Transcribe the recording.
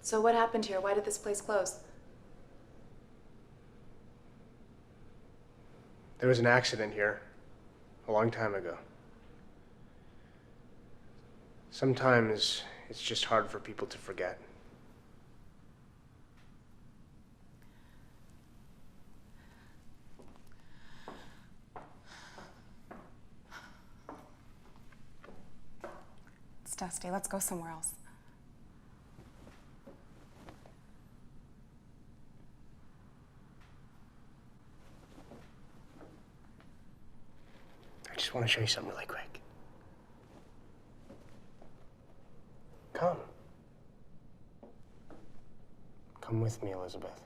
So what happened here? Why did this place close? There was an accident here a long time ago. Sometimes it's just hard for people to forget. It's dusty. Let's go somewhere else. I just want to show you something really quick. Come. Come with me, Elizabeth.